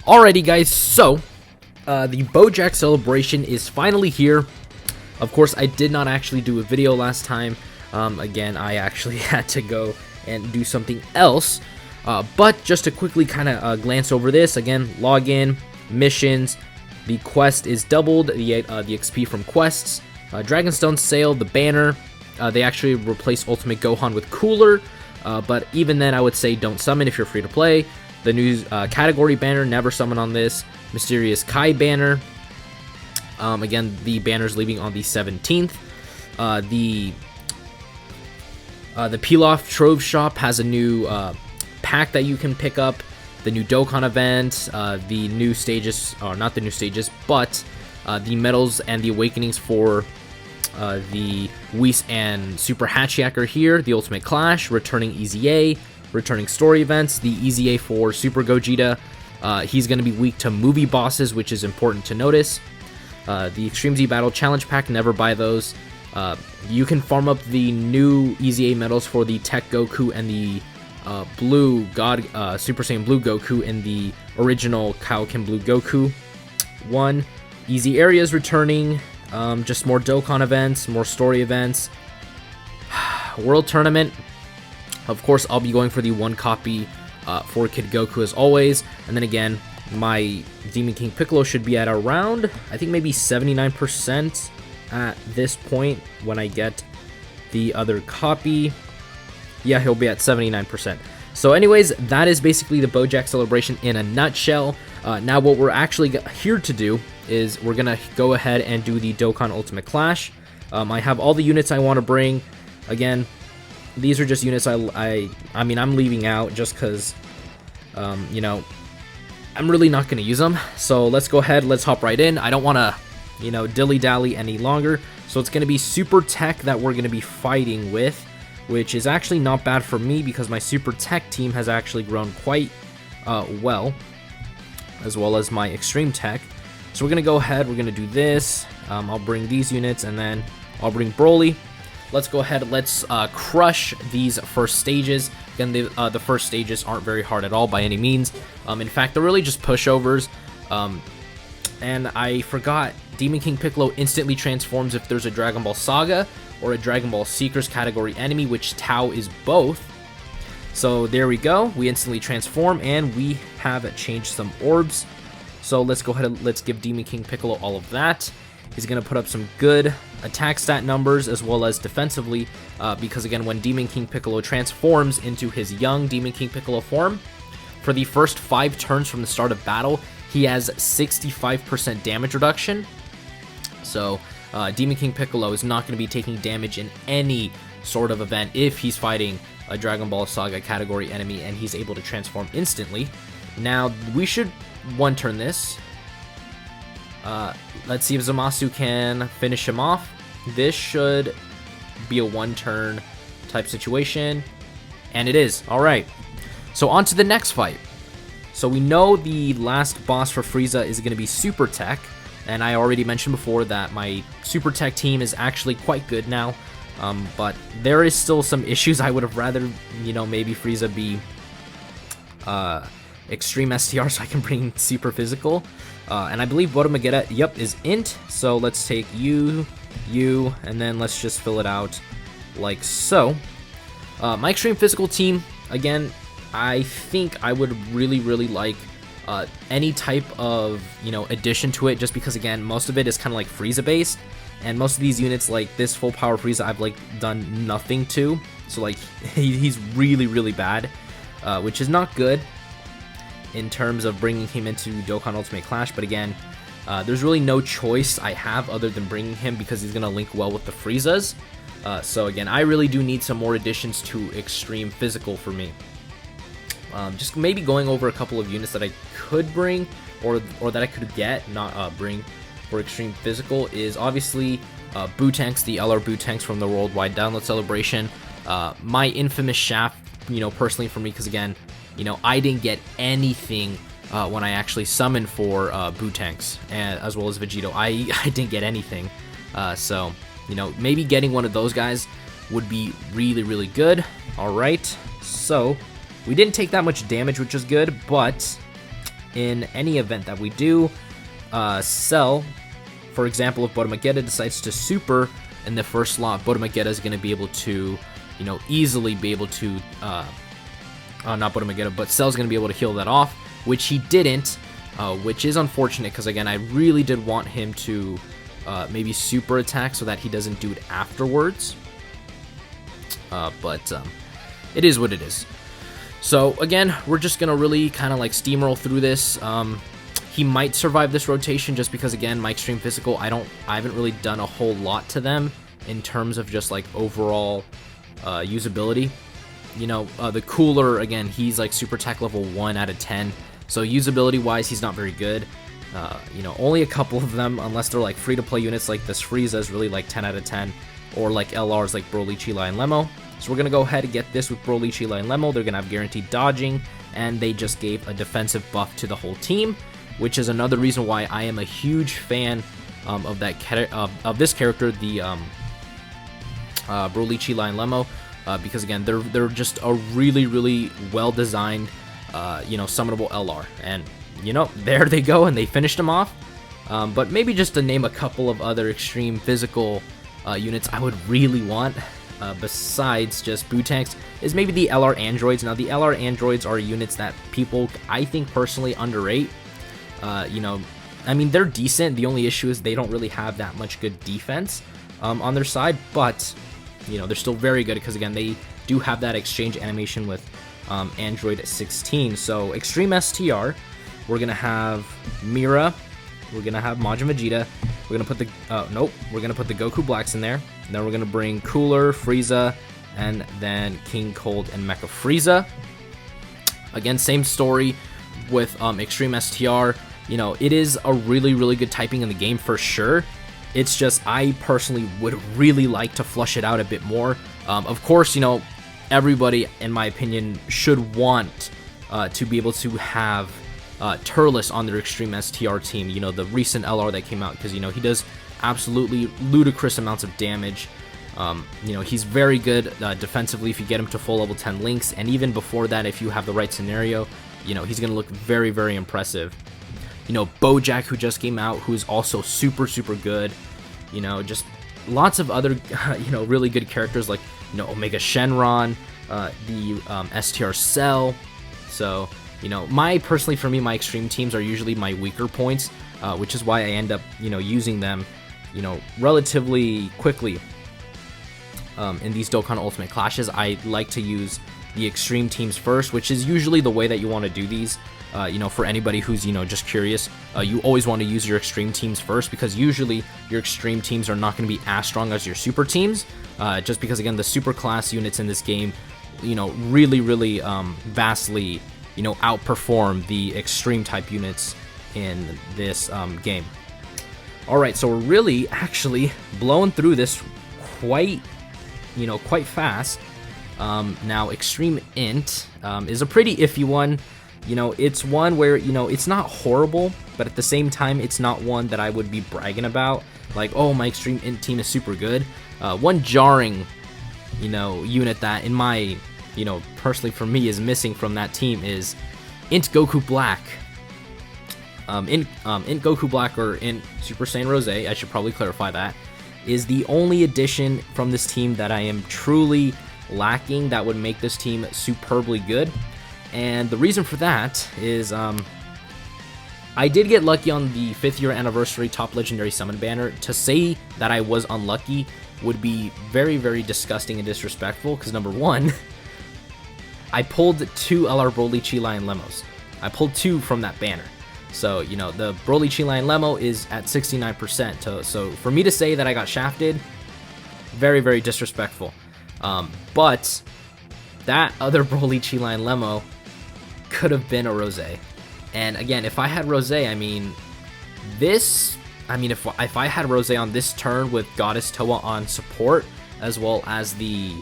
Alrighty guys, so the Boujack celebration is finally here. Of course, I did not actually do a video last time. Again, I actually had to go and do something else. But just to quickly kind of glance over this, again, login, missions, the quest is doubled, the XP from quests, Dragonstone sale, the banner, they actually replaced Ultimate Gohan with Cooler, but even then I would say don't summon if you're free to play. The new category banner, never summon on this. Mysterious Kai banner. Again, the banner's leaving on the 17th. The Pilaf Trove Shop has a new pack that you can pick up. The new Dokkan event, the new stages, or not the new stages, but the medals and the awakenings for the Whis and Super Hatchiyak are here. The Ultimate Clash, returning EZA, returning story events. The EZA for Super Gogeta, he's going to be weak to movie bosses, which is important to notice. The Extreme Z Battle Challenge Pack, never buy those. You can farm up the new EZA medals for the Tech Goku and the Blue God, Super Saiyan Blue Goku in the original Kaioken Blue Goku 1. Easy areas returning, just more Dokkan events, more story events. World Tournament. Of course, I'll be going for the 1 copy for Kid Goku as always. And then again, my Demon King Piccolo should be at around, I think maybe 79% at this point when I get the other copy. Yeah, he'll be at 79%. So anyways, that is basically the Boujack celebration in a nutshell. Now what we're actually here to do is we're going to go ahead and do the Dokkan Ultimate Clash. I have all the units I want to bring. Again, these are just units I mean, I'm leaving out just because, you know, I'm really not going to use them. So let's go ahead, let's hop right in. I don't want to, you know, dilly-dally any longer. So it's going to be Super Tech that we're going to be fighting with, which is actually not bad for me because my Super Tech team has actually grown quite well as my Extreme Tech. So we're going to go ahead, we're going to do this. I'll bring these units and then I'll bring Broly. Let's go ahead, let's crush these first stages. Again, the first stages aren't very hard at all by any means. In fact, they're really just pushovers. And I forgot, Demon King Piccolo instantly transforms if there's a Dragon Ball Saga or a Dragon Ball Seekers category enemy, which Tao is both. So there we go, we instantly transform and we have changed some orbs. So let's go ahead and let's give Demon King Piccolo all of that. He's going to put up some good attack stat numbers as well as defensively, because again, when Demon King Piccolo transforms into his young Demon King Piccolo form, for the first 5 turns from the start of battle, he has 65% damage reduction. So Demon King Piccolo is not going to be taking damage in any sort of event if he's fighting a Dragon Ball Saga category enemy and he's able to transform instantly. Now, we should 1-turn this. Let's see if Zamasu can finish him off. This should be a 1-turn type situation, and it is. Alright, so on to the next fight. So we know the last boss for Frieza is going to be Super Tech, and I already mentioned before that my Super Tech team is actually quite good now, but there is still some issues. I would have rather, you know, maybe Frieza be Extreme STR so I can bring Super Physical. And I believe Botamagetta, yep, is int. So let's take you, and then let's just fill it out like so. My Extreme Physical team, again, I think I would really like any type of, you know, addition to it, just because again, most of it is kind of like Frieza based, and most of these units, like this full power Frieza, I've like done nothing to. So like he's really bad, which is not good in terms of bringing him into Dokkan Ultimate Clash. But again, there's really no choice I have other than bringing him because he's going to link well with the Friezas. So again, I really do need some more additions to Extreme Physical for me. Just maybe going over a couple of units that I could bring or that I could get, not bring for Extreme Physical, is obviously Boutanks, the LR Boutanks from the Worldwide Download Celebration. My infamous shaft, you know, personally for me, because again, you know, I didn't get anything when I actually summoned for Boutanks, and as well as Vegito. I didn't get anything. So, you know, maybe getting one of those guys would be really good. Alright, so we didn't take that much damage, which is good, but in any event that we do. Cell, for example, if Boujack decides to super in the first slot, Boujack is going to be able to, you know, easily be able to, not Boujack, but Cell's going to be able to heal that off, which he didn't, which is unfortunate because, again, I really did want him to maybe super attack so that he doesn't do it afterwards. But it is what it is. So, again, we're just going to really kind of like steamroll through this. He might survive this rotation just because, again, my Extreme Physical, I haven't really done a whole lot to them in terms of just like overall usability. You know, the Cooler, again, he's like Super Tech level 1 out of 10. So usability wise, he's not very good. You know, only a couple of them, unless they're like free to play units like this Frieza is really like 10 out of 10, or like LRs like Broly, Chila, and Lemo. So we're going to go ahead and get this with Broly, Chila, and Lemo. They're going to have guaranteed dodging, and they just gave a defensive buff to the whole team, which is another reason why I am a huge fan of this character, the Broly, Chila, and Lemo, because again, they're just a really well designed, you know, summonable LR, and you know, there they go, and they finished them off. But maybe just to name a couple of other Extreme Physical units I would really want, besides just Boujack, is maybe the LR Androids. Now, the LR Androids are units that people, I think, personally underrate. You know, I mean, they're decent. The only issue is they don't really have that much good defense on their side, but, you know, they're still very good because, again, they do have that exchange animation with Android 16. So, Extreme STR, we're going to have Mira, we're going to have Majin Vegeta, we're going to put the, we're going to put the Goku Blacks in there, and then we're going to bring Cooler, Frieza, and then King Cold and Mecha Frieza. Again, same story with Extreme STR. You know, it is a really good typing in the game for sure. It's just, I personally would really like to flush it out a bit more. Of course, you know, everybody, in my opinion, should want to be able to have Turles on their Extreme STR team, you know, the recent LR that came out, because, you know, he does absolutely ludicrous amounts of damage. You know, he's very good defensively if you get him to full level 10 links, and even before that, if you have the right scenario, you know, he's going to look very impressive. You know, Boujack, who just came out, who's also super good. You know, just lots of other, you know, really good characters like, you know, Omega Shenron, the STR Cell. So, you know, personally for me, my extreme teams are usually my weaker points, which is why I end up, you know, using them, you know, relatively quickly. In these Dokkan Ultimate Clashes, I like to use the extreme teams first, which is usually the way that you want to do these. You know, for anybody who's, you know, just curious, you always want to use your extreme teams first, because usually your extreme teams are not going to be as strong as your super teams, just because, again, the super class units in this game, you know, really vastly, you know, outperform the extreme type units in this game. Alright, so we're really actually blowing through this quite fast. Now, Extreme Int is a pretty iffy one. You know, it's one where, you know, it's not horrible, but at the same time, it's not one that I would be bragging about. Like, oh, my Extreme Int team is super good. One jarring, you know, unit that, in my, you know, personally for me, is missing from that team is Int Goku Black. Int Goku Black, or Int Super Saiyan Rose, I should probably clarify that, is the only addition from this team that I am truly lacking that would make this team superbly good. And the reason for that is I did get lucky on the 5th year anniversary top legendary summon banner. To say that I was unlucky would be very disgusting and disrespectful, because number one, I pulled 2 LR Broly, Chila, and Lemos. I pulled 2 from that banner. So, you know, the Broly, Chila, and Lemo is at 69%. So for me to say that I got shafted, very disrespectful. But that other Broly, Chila, and Lemo could have been a Rose. And again, if I had Rose, I mean, if I had Rose on this turn with Goddess Toa on support, as well as the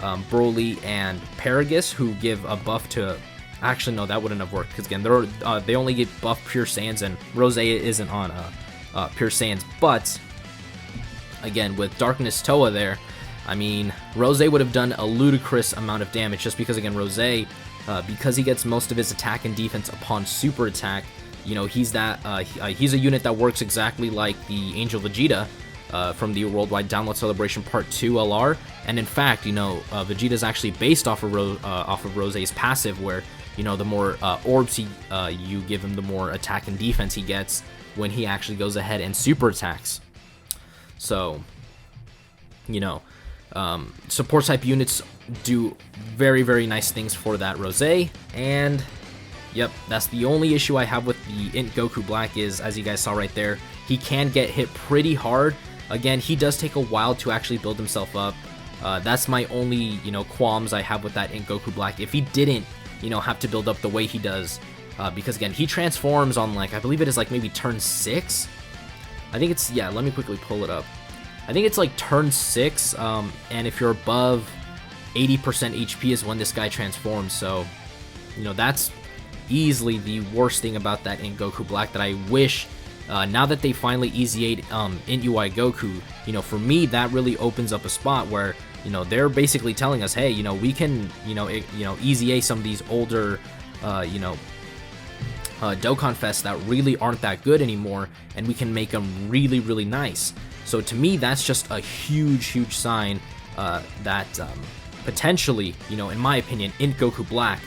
Broly and Paragus, who give a buff to... Actually, no, that wouldn't have worked, because again, they only get buff Pure Saiyans, and Rose isn't on Pure Saiyans. But again, with Darkness Toa there, I mean, Rose would have done a ludicrous amount of damage, just because, again, Rose because he gets most of his attack and defense upon super attack. You know, he's a unit that works exactly like the Angel Vegeta from the Worldwide Download Celebration Part 2 LR. And in fact, you know, Vegeta is actually based off of Rose's passive, where, you know, the more orbs you give him, the more attack and defense he gets when he actually goes ahead and super attacks. So, you know, support type units do very, very nice things for that Rose. And yep, that's the only issue I have with the Int Goku Black is, as you guys saw right there, he can get hit pretty hard. Again, he does take a while to actually build himself up. That's my only, you know, qualms I have with that Int Goku Black. If he didn't, you know, have to build up the way he does, because again, he transforms on, like, I believe it is like maybe turn 6. I think it's, yeah, let me quickly pull it up. I think it's like turn 6, and if you're above 80% HP is when this guy transforms. So, you know, that's easily the worst thing about that Int Goku Black that I wish, now that they finally easy-ate Int UI Goku, you know, for me, that really opens up a spot where, you know, they're basically telling us, hey, you know, we can, easy-ate some of these older, Dokkan Fests that really aren't that good anymore, and we can make them really, really nice. So to me, that's just a huge, huge sign that potentially, you know, in my opinion, Int Goku Black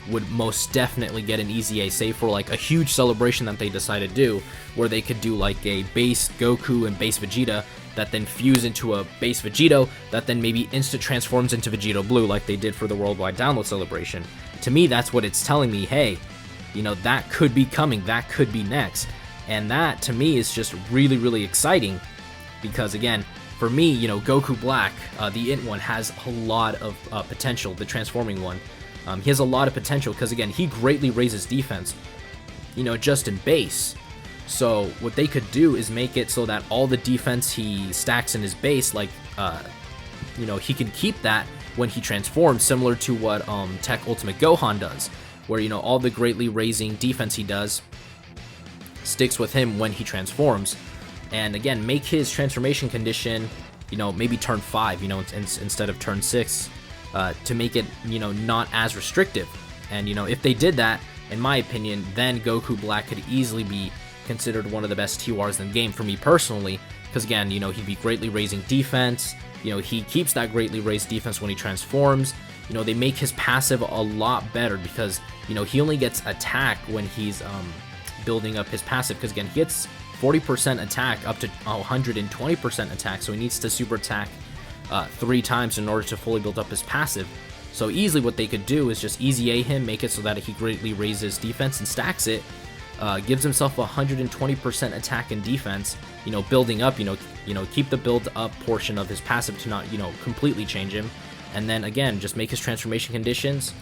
would most definitely get an easy A, say for like a huge celebration that they decide to do, where they could do like a base Goku and base Vegeta that then fuse into a base Vegito that then maybe instant transforms into Vegito Blue like they did for the Worldwide Download Celebration. To me, that's what it's telling me, hey, you know, that could be coming, that could be next. And that, to me, is just really, really exciting, because again, for me, you know, Goku Black, the Int one, has a lot of potential, the transforming one. He has a lot of potential because, again, he greatly raises defense, you know, just in base. So what they could do is make it so that all the defense he stacks in his base, like, you know, he can keep that when he transforms, similar to what Tech Ultimate Gohan does, where, you know, all the greatly raising defense he does sticks with him when he transforms. And again, make his transformation condition, you know, maybe turn 5, you know, instead of turn 6, to make it, you know, not as restrictive. And, you know, if they did that, in my opinion, then Goku Black could easily be considered one of the best TORs in the game for me personally, because again, you know, he'd be greatly raising defense, you know, he keeps that greatly raised defense when he transforms, you know, they make his passive a lot better because, you know, he only gets attack when he's building up his passive, because again, he gets 40% attack up to 120% attack, so he needs to super attack 3 times in order to fully build up his passive. So easily what they could do is just easy A him, make it so that he greatly raises defense and stacks it, gives himself 120% attack and defense, you know, building up, you know, keep the build up portion of his passive to not, you know, completely change him, and then again, just make his transformation conditions.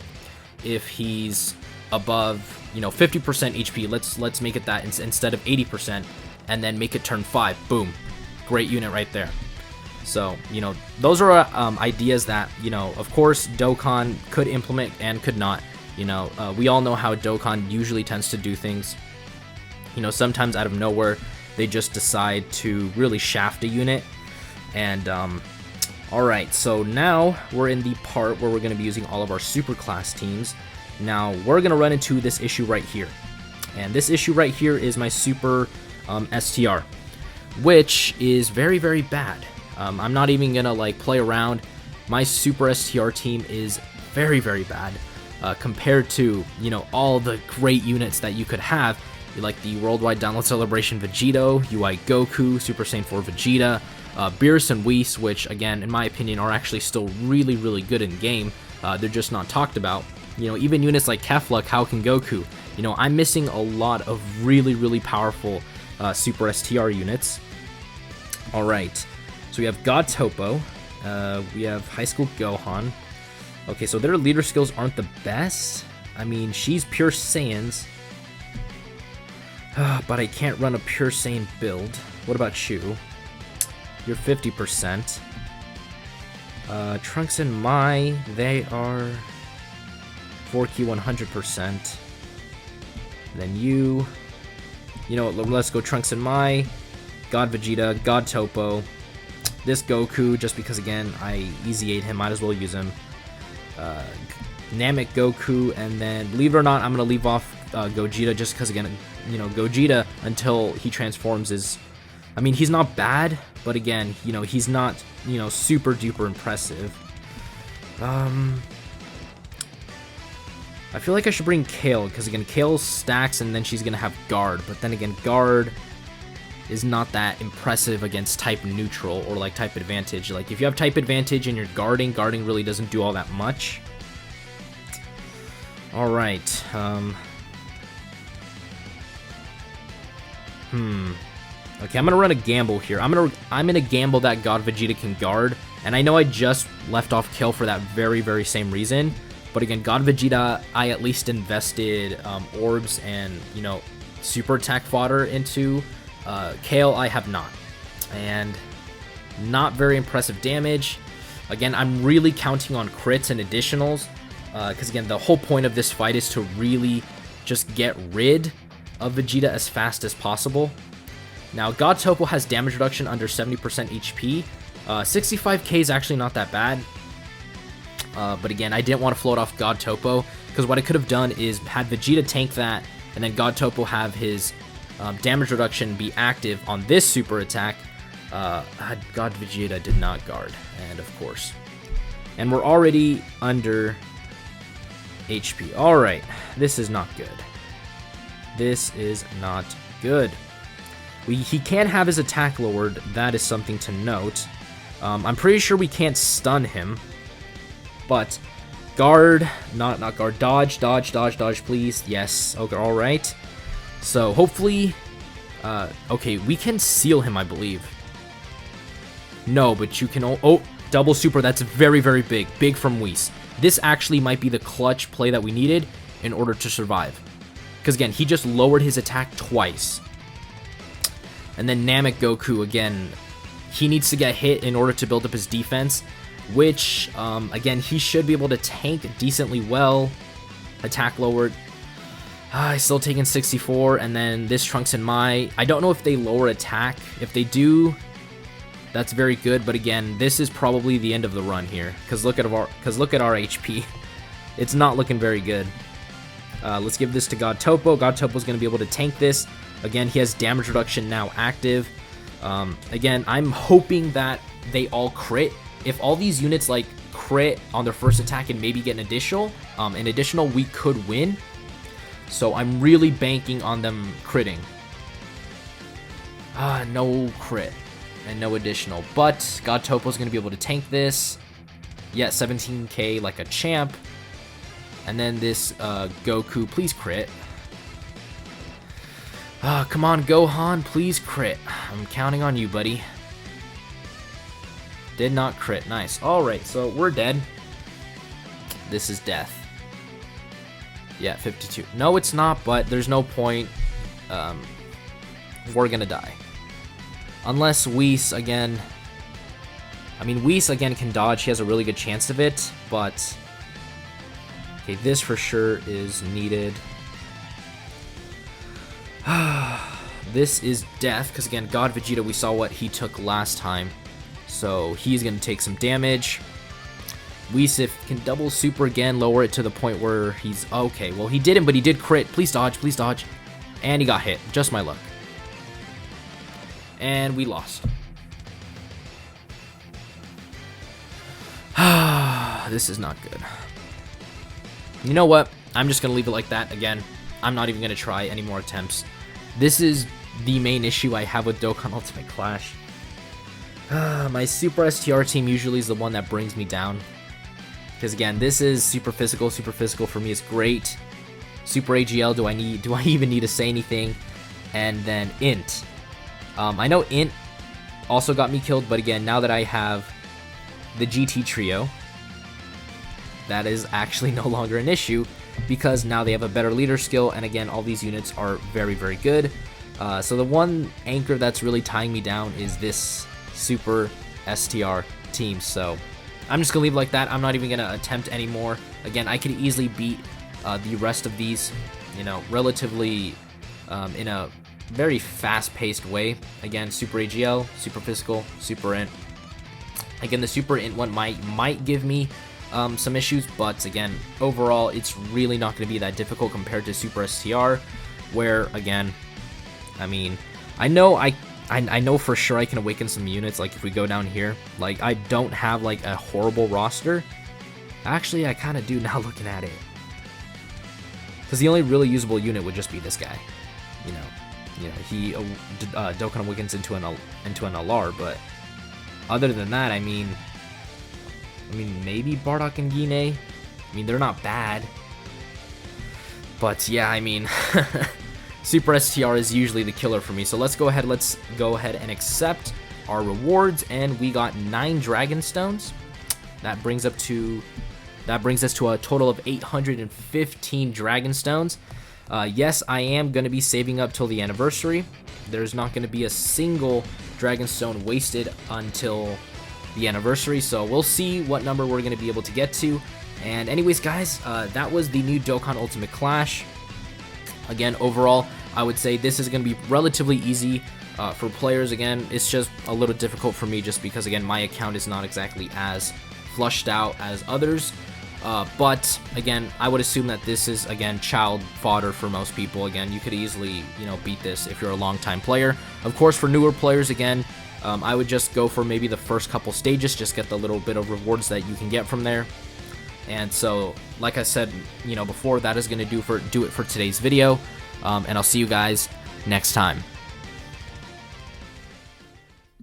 If he's above, you know, 50% HP, let's make it that instead of 80%, and then make it turn 5. Boom, great unit right there. So, you know, those are ideas that, you know, of course, Dokkan could implement and could not. You know, we all know how Dokkan usually tends to do things. You know, sometimes out of nowhere, they just decide to really shaft a unit. And, alright, so now we're in the part where we're going to be using all of our super class teams. Now, we're going to run into this issue right here. And this issue right here is my super STR, which is very, very bad. I'm not even going to, like, play around. My super STR team is very, very bad compared to, you know, all the great units that you could have, like the Worldwide Download Celebration Vegito, UI Goku, Super Saiyan 4 Vegeta, Beerus and Whis, which, again, in my opinion, are actually still really, really good in game. They're just not talked about. You know, even units like Kefla, Kaoken Goku. You know, I'm missing a lot of really, really powerful Super STR units. Alright, so we have God Topo, we have High School Gohan. Okay, so their leader skills aren't the best. I mean, she's pure Saiyans, but I can't run a pure Saiyan build. What about you? You're 50%. Trunks and Mai, they are 4Q 100%. Then you know what, let's go Trunks and Mai, God Vegeta, God Topo, this Goku, just because, again, I easy ate him, might as well use him. Namek Goku, and then, believe it or not, I'm going to leave off Gogeta just because, again, you know, Gogeta, until he transforms, is, I mean, he's not bad, but again, you know, he's not, you know, super duper impressive. I feel like I should bring Kale, because again, Kale stacks and then she's going to have Guard, but then again, Guard is not that impressive against type neutral or like type advantage. Like if you have type advantage and you're guarding really doesn't do all that much. Alright, okay, I'm gonna run a gamble here. I'm gonna gamble that God Vegeta can guard, and I know I just left off Kale for that very same reason. But again, God Vegeta, I at least invested orbs and, you know, super attack fodder into. Kale, I have not. And not very impressive damage. Again, I'm really counting on crits and additionals. Because again, the whole point of this fight is to really just get rid of Vegeta as fast as possible. Now, God Topo has damage reduction under 70% HP. 65k is actually not that bad. But again, I didn't want to float off God Topo, because what I could have done is had Vegeta tank that, and then God Topo have his damage reduction be active on this super attack. God Vegeta did not guard, and of course. And we're already under HP. Alright, this is not good. This is not good. He can have his attack lowered, that is something to note. I'm pretty sure we can't stun him. But guard, not guard, dodge, please. Yes, okay, all right. So hopefully, okay, we can seal him, I believe. No, but you can, oh, double super, that's very big from Whis. This actually might be the clutch play that we needed in order to survive. Because again, he just lowered his attack twice. And then Namek Goku, again, he needs to get hit in order to build up his defense. Which, again, he should be able to tank decently well. Attack lowered. He's still taking 64, and then this Trunks and Mai. I don't know if they lower attack. If they do, that's very good. But again, this is probably the end of the run here. Because look at our HP. It's not looking very good. Let's give this to God Topo. God Topo's going to be able to tank this. Again, he has damage reduction now active. Again, I'm hoping that they all crit. If all these units like crit on their first attack and maybe get an additional, we could win. So I'm really banking on them critting. No crit and no additional, but God Topo's gonna be able to tank this. Yeah, 17k like a champ. And then this Goku, please crit. Come on, Gohan, please crit. I'm counting on you, buddy. Did not crit. Nice. Alright, so we're dead. This is death. Yeah, 52. No, it's not, but there's no point. We're gonna die. Unless Whis, again... I mean, Whis, again, can dodge. He has a really good chance of it, but... Okay, this for sure is needed. This is death, because again, God Vegeta, we saw what he took last time. So he's going to take some damage. Whis can double super again, lower it to the point where he's... Okay, well he didn't, but he did crit. Please dodge, please dodge. And he got hit. Just my luck. And we lost. This is not good. You know what? I'm just going to leave it like that again. I'm not even going to try any more attempts. This is the main issue I have with Dokkan Ultimate Clash. My Super STR team usually is the one that brings me down. Because again, this is super physical. Super physical for me is great. Super AGL, do I even need to say anything? And then Int. I know Int also got me killed, but again, now that I have the GT trio, that is actually no longer an issue, because now they have a better leader skill, and again, all these units are very good. So the one anchor that's really tying me down is this Super STR team, so I'm just gonna leave it like that. I'm not even gonna attempt anymore. Again, I could easily beat the rest of these, you know, relatively in a very fast-paced way. Again, Super AGL, Super Physical, Super Int. Again, the Super Int one might give me some issues, but again, overall, it's really not going to be that difficult compared to Super STR, where, again, I mean, I know for sure I can awaken some units, like if we go down here. Like, I don't have like a horrible roster. Actually, I kind of do now looking at it. Because the only really usable unit would just be this guy. You know, he Dokkan awakens into an LR, but other than that, I mean maybe Bardock and Gine. I mean, they're not bad. But yeah, I mean, Super STR is usually the killer for me. So let's go ahead and accept our rewards, and we got 9 Dragon Stones. That brings us to a total of 815 Dragon Stones. Yes, I am going to be saving up till the anniversary. There's not going to be a single Dragon Stone wasted until the anniversary, so we'll see what number we're going to be able to get to. And anyways, guys, that was the new Dokkan Ultimate Clash. Again, overall, I would say this is going to be relatively easy for players. Again, it's just a little difficult for me just because, again, my account is not exactly as flushed out as others. But again, I would assume that this is, again, child fodder for most people. Again, you could easily, beat this if you're a long-time player. Of course, for newer players, again, I would just go for maybe the first couple stages, just get the little bit of rewards that you can get from there. And so, like I said, before, that is going to do it for today's video. And I'll see you guys next time.